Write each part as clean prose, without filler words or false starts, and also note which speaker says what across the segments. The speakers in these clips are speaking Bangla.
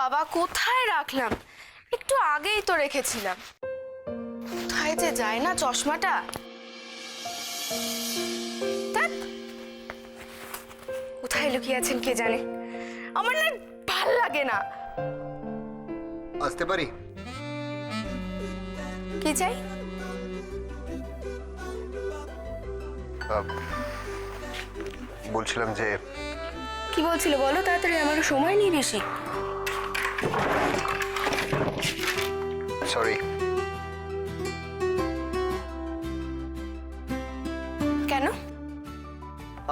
Speaker 1: বাবা, কোথায় রাখলাম? একটু আগেই তো রেখেছিলাম। কোথায় যে যায় না চশমাটা। ধ্যাৎ, কোথায় লুকিয়ে আছেন কে জানে। আমার না ভাল লাগে না।
Speaker 2: আসতে পারি?
Speaker 1: কি চাই?
Speaker 2: বলছিলাম যে
Speaker 1: কি বলছিল বলো তাড়াতাড়ি, আমারও সময় নেই বেশি।
Speaker 2: সরি।
Speaker 1: কেন?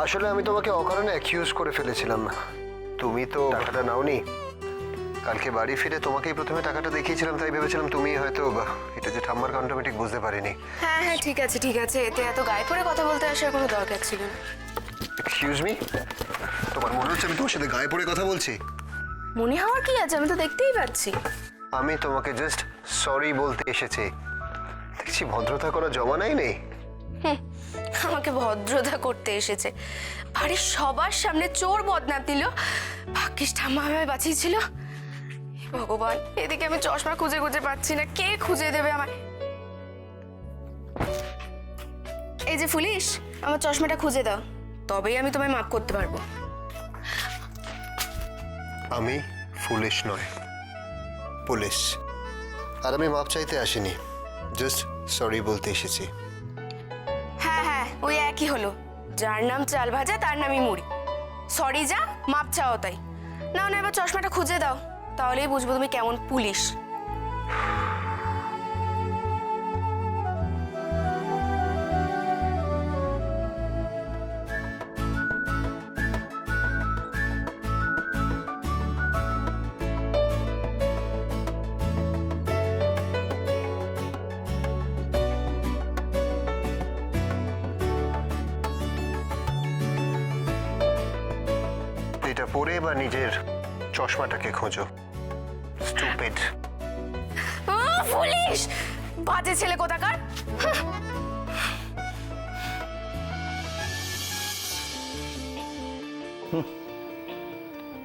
Speaker 2: আসলে আমি তোমাকে অকারণে অ্যাকিউজ করে ফেলেছিলাম। তুমি তো টাকাটা নাওনি। কালকে বাড়ি ফিরে তোমাকেই প্রথমে টাকাটা দেখিয়েছিলাম, তাই ভেবেছিলাম তুমি হয়তো এটা যে ঠাম্মার কারণটা আমি ঠিক বুঝতে পারিনি।
Speaker 1: হ্যাঁ হ্যাঁ, ঠিক আছে ঠিক আছে, এতে এত গায়ে পড়ে কথা বলতে আসার কোনো দরকার ছিল না।
Speaker 2: এক্সকিউজ মি, তোমার মনে হচ্ছে আমি তোমার সাথে গায়ে পড়ে কথা বলছি?
Speaker 1: মনে হওয়ার কি আছে, আমি তো দেখতেই পাচ্ছি।
Speaker 2: আমি তোমাকে জাস্ট সরি বলতে এসেছি। দেখছি ভদ্রতা করা জমানাই নেই।
Speaker 1: আমাকে ভদ্রতা করতে এসেছে, বাড়ির সবার সামনে চোর বদনাম দিল। ভাগ্যিস ঠাম্মা আমায় বাঁচিয়েছিল। হে ভগবান, এদিকে আমি চশমা খুঁজে খুঁজে পাচ্ছি না, কে খুঁজে দেবে আমায়? এই যে ফুলিশ, আমার চশমাটা খুঁজে দাও, তবেই আমি তোমায় মাফ করতে পারবো।
Speaker 2: আমি ফুলিশ নয়, পুলিশ। আর আমি মাপ চাইতে আসিনি, জাস্ট সরি বলতে এসেছি।
Speaker 1: হ্যাঁ হ্যাঁ, ওই একই হলো। যার নাম চাল ভাজা তার নামই মুড়ি। সরি যা, মাপ চাও তাই। না না, এবার চশমাটা খুঁজে দাও, তাহলেই বুঝবো তুমি কেমন পুলিশ।
Speaker 2: এটা পরে বা নিজের চশমাটাকে খোঁজো। স্টুপিড।
Speaker 1: পুলিশ, বাজে ছেলে কোথাকার।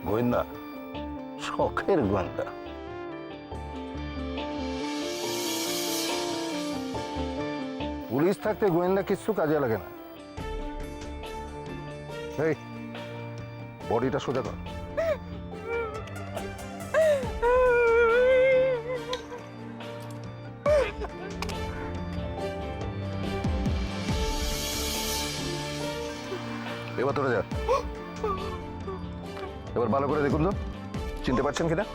Speaker 3: গোয়েন্দা, শখের গোয়েন্দা। পুলিশ থাকতে গোয়েন্দা কিছু কাজে লাগে না। এই বডিটা সোজা কর। এবার তোরা যা, এবার ভালো করে দেখুন তো চিনতে পারছেন কিনা।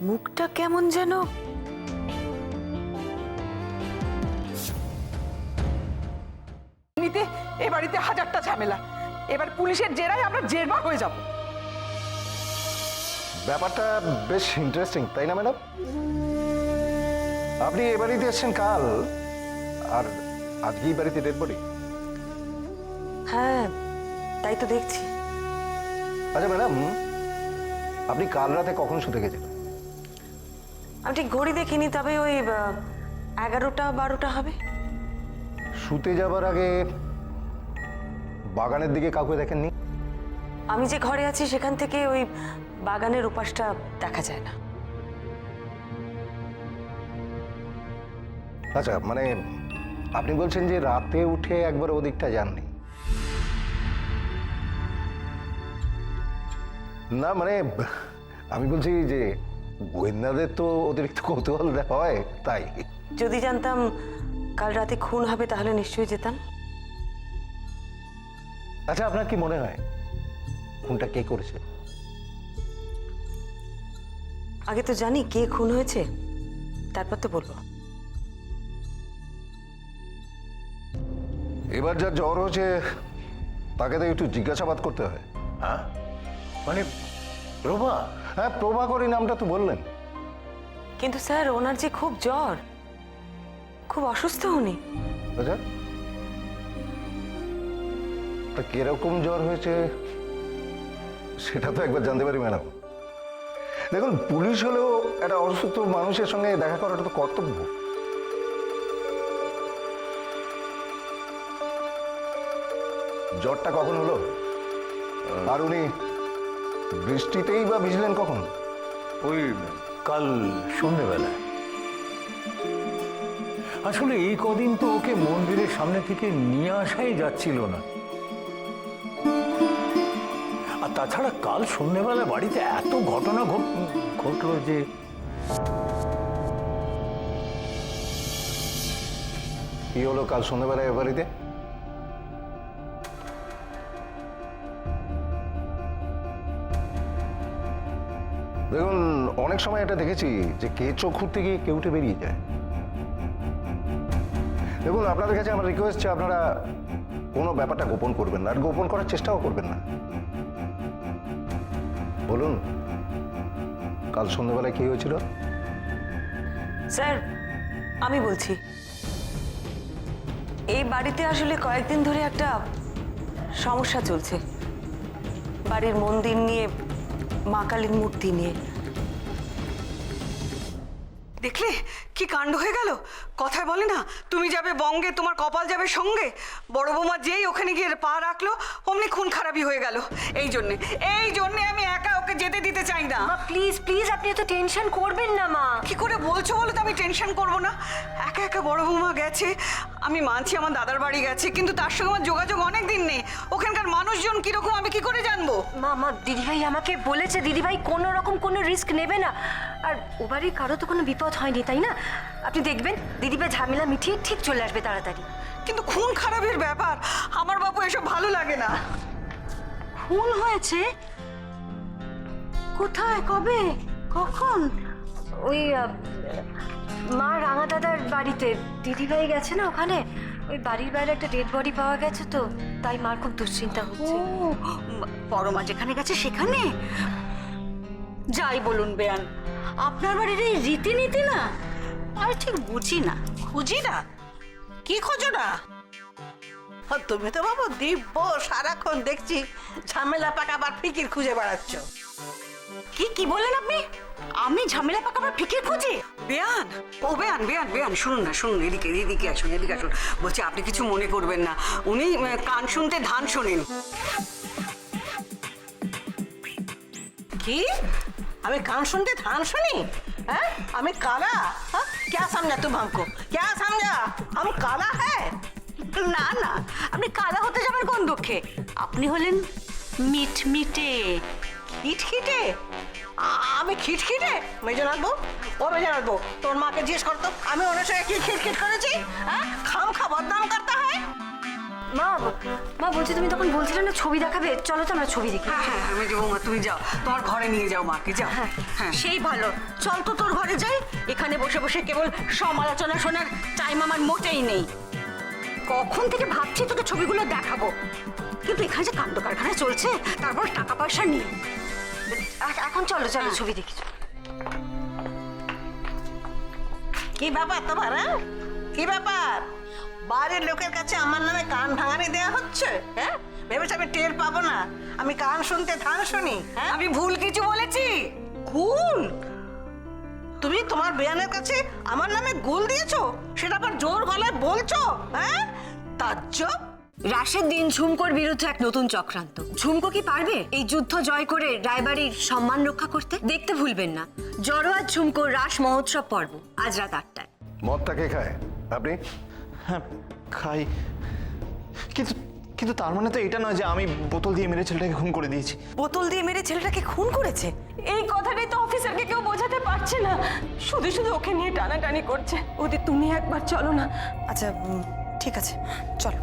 Speaker 4: মুখটা কেমন যেন।
Speaker 5: নিতে এ বাড়িতে হাজারটা ঝামেলা, এবার পুলিশের জেরায় আমরা জেরবার হয়ে যাব।
Speaker 3: ব্যাপারটা বেশ ইন্টারেস্টিং, তাই না ম্যাডাম? আপনি এ বাড়িতে এসেছেন কাল, আর আজকেই বাড়িতে ডেড বডি।
Speaker 4: হ্যাঁ, তাই তো দেখছি।
Speaker 3: আচ্ছা ম্যাডাম, আপনি কাল রাতে কখন শুতে গেছিলেন?
Speaker 4: আমি ঠিক ঘড়ি দেখিনি, তবে ওই 11টা-12টা হবে।
Speaker 3: শুতে যাবার আগে বাগানের দিকে কাউকে দেখেননি?
Speaker 4: আমি যে ঘরে আছি সেখান থেকে ওই বাগানের ওপাশটা দেখা যায় না।
Speaker 3: আচ্ছা, মানে আপনি বলছেন যে রাতে উঠে একবার ওদিকটা যাননি? না মানে আমি বলছি যে গোয়েন্দাদের তো অতিরিক্ত কৌতূহল হয়, তাই।
Speaker 4: যদি জানতাম কাল রাতে খুন হবে তাহলে নিশ্চয়ই যেতাম।
Speaker 3: আচ্ছা, আপনার কি মনে হয় খুনটা কে করেছে?
Speaker 4: আগে তো জানি কে খুন হয়েছে, তারপর তো বলবো।
Speaker 3: এবার যার জ্বর হয়েছে তাকে তো একটু জিজ্ঞাসাবাদ করতে হয়।
Speaker 6: হ্যাঁ, মানে প্রভা?
Speaker 3: হ্যাঁ, প্রভাকরী নামটা তো বললেন।
Speaker 4: কিন্তু স্যার, ওনার যে খুব জ্বর, খুব অসুস্থ উনি।
Speaker 3: আচ্ছা, তা কিরকম জ্বর হয়েছে সেটা তো একবার জানতে পারি ম্যাডাম। দেখুন, পুলিশ হলেও একটা অসুস্থ মানুষের সঙ্গে দেখা করাটা তো কর্তব্য। জ্বরটা কখন হলো? আর উনি বৃষ্টিতেই বা ভিজলেন কখন?
Speaker 6: ওই কাল সন্ধেবেলায়। আসলে এই কদিন তো ওকে মন্দিরের সামনে থেকে নিয়ে আসাই যাচ্ছিল না। আর তাছাড়া কাল সন্ধেবেলা বাড়িতে এত ঘটনা ঘটলো যে
Speaker 3: কি হলো কাল সন্ধ্যাবেলায় এ বাড়িতে? দেখুন, অনেক সময় এটা দেখেছি যে কেঁচো খুঁড়তে গিয়ে কেউটে বেরিয়ে যায়। দেখুন, আপনাদের কাছে আমার রিকোয়েস্ট, আপনারা কোনো ব্যাপারটা গোপন করবেন না, আর গোপন করার চেষ্টাও করবেন না। বলুন, কাল সন্ধ্যাবেলায় কি হয়েছিল?
Speaker 4: স্যার, আমি বলছি, এই বাড়িতে আসলে কয়েকদিন ধরে একটা সমস্যা চলছে, বাড়ির মন্দির নিয়ে, মা কালীর মূর্তি নিয়ে।
Speaker 7: দেখলে কি কাণ্ড হয়ে গেল? কথায় বলে না, তুমি যাবে বঙ্গে তোমার কপাল যাবে সঙ্গে। বড় বৌমা যেই ওখানে গিয়ে পা রাখলো অমনি খুন খারাপই হয়ে গেল। এই জন্যে আমি একা ওকে যেতে দিতে চাই না।
Speaker 8: মা প্লিজ প্লিজ, আপনি এত টেনশন করবেন না মা।
Speaker 7: কি করে বলছো বলো তো? আমি টেনশন করবো না? একা একা বড় বৌমা গেছে, আমি মানছি আমার দাদার বাড়ি গেছে, কিন্তু তার সঙ্গে আমার যোগাযোগ অনেক দিন নেই। ওখানকার মানুষজন কিরকম আমি কি করে জানবো?
Speaker 8: মা দিদিভাই আমাকে বলেছে দিদিভাই কোনো রকম কোনো রিস্ক নেবে না, আর ও বাড়ির কারো তো কোনো বিপদ হয়নি, তাই না? আপনি দেখবেন দিদিভাই ঝামেলা মিটিয়ে ঠিক চলে আসবে তাড়াতাড়ি।
Speaker 7: কিন্তু খুন খারাপের ব্যাপার, আমার বাবু এসব ভালো লাগে না।
Speaker 8: খুন হয়েছে? কোথায়, কবে, কখন? ওই মা রাঙা দাদার বাড়িতে দিদিভাই গেছে না ওখানে, ওই বাড়ির বাইরে একটা ডেড বডি পাওয়া গেছে, তো তাই মার খুব দুশ্চিন্তা হচ্ছে।
Speaker 7: বড় মা যেখানে গেছে সেখানে? যাই বলুন বেয়ান, আপনার বাড়ির এই রীতিনীতি না আমি ঠিক বুঝি না। খুঁজি না? কি খোঁজো না?
Speaker 9: তুমি তো বাবু দিব্য সারাক্ষণ দেখছি ঝামেলা পাকাবার ফিকির খুঁজে বেড়াচ্ছ।
Speaker 7: কি বলেন আপনি? আমি ঝামেলা পাকাবার ফিকির খুঁজি? বেয়ান, ও বেয়ান শুনুন না, শুনুন, এদিকে আসুন। বলছি, আপনি কিছু মনে করবেন না, উনি কান শুনতে ধান শোনেন।
Speaker 9: কি? আমি কান শুনতে ধান শুনি? হ্যাঁ, আমি কালা? क्या समझा तुम हमको? क्या समझा? हम काला है?
Speaker 7: না, আপনি কালা হতে যাবেন কোন দুঃখে? আপনি হলেন মিটমিটে।
Speaker 9: খিটখিটে? আমি খিটখিটে? মেজনাথ বউ, ও মেজনাথ বউ, তোর মাকে জিজ্ঞেস করতো আমি ওনার সঙ্গে কি খিটখিট করেছি? হ্যাঁ, খামখা বদনাম করতে হয়।
Speaker 8: মা বলছি, তুমি তখন বলছিলে না ছবি দেখাবে, চলো তো আমরা ছবি দেখি।
Speaker 7: হ্যাঁ, আমি যাবো মা, তুমি যাও, তোমার ঘরে নিয়ে যাও মাকে, যাও। হ্যাঁ,
Speaker 9: সেই ভালো, চল তো তোর ঘরে যাই। এখানে বসে বসে কেবল সমালোচনা শোনার টাইম আমার মোটেই নেই।
Speaker 8: কখন থেকে ভাবছি তোকে ছবিগুলো দেখাবো, কিন্তু এখানে যে কাণ্ড কারখানা চলছে, তারপর টাকা পয়সা নেই। এখন চলো ছবি দেখি।
Speaker 9: কি ব্যাপার তোমার? কি ব্যাপার? বাড়ির লোকের কাছে আমার নামে কান ভাঙানি দেওয়া হচ্ছে? হ্যাঁ, ভেবেছ আমি টের পাবো না? আমি কান শুনতে ধান শুনি? হ্যাঁ,
Speaker 7: আমি ভুল কিছু বলেছি?
Speaker 9: গুল? তুমি তোমার বেয়ানের কাছে আমার নামে গুল দিয়েছো, সেটা আবার জোর গলায় বলছো? হ্যাঁ, তাজ্জব।
Speaker 8: রাশের দিন ঝুমকোর বিরুদ্ধে এক নতুন চক্রান্ত। ঝুমকো কি পারবে এই যুদ্ধ জয় করে রায়বাড়ির সম্মান রক্ষা করতে? দেখতে ভুলবেন না জড়োয়া ঝুমকোর রাস মহোৎসব পর্ব, আজ রাত 8টায়।
Speaker 3: মদটা কে খায়? আপনি?
Speaker 10: হ্যাঁ খাই, কিন্তু তার মানে তো এটা নয় যে আমি বোতল দিয়ে মেরে ছেলেটাকে খুন করে দিয়েছি।
Speaker 4: বোতল দিয়ে মেরে ছেলেটাকে খুন করেছে?
Speaker 5: এই কথাটাই তো অফিসারকে কেউ বোঝাতে পারছে না, শুধু ওকে নিয়ে টানাটানি করছে। ওদের তুমি একবার চলো না।
Speaker 4: আচ্ছা ঠিক আছে, চলো।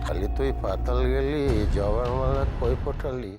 Speaker 2: খালি তুই পাতাল গেলি, জবার মালা কই ফোটালি।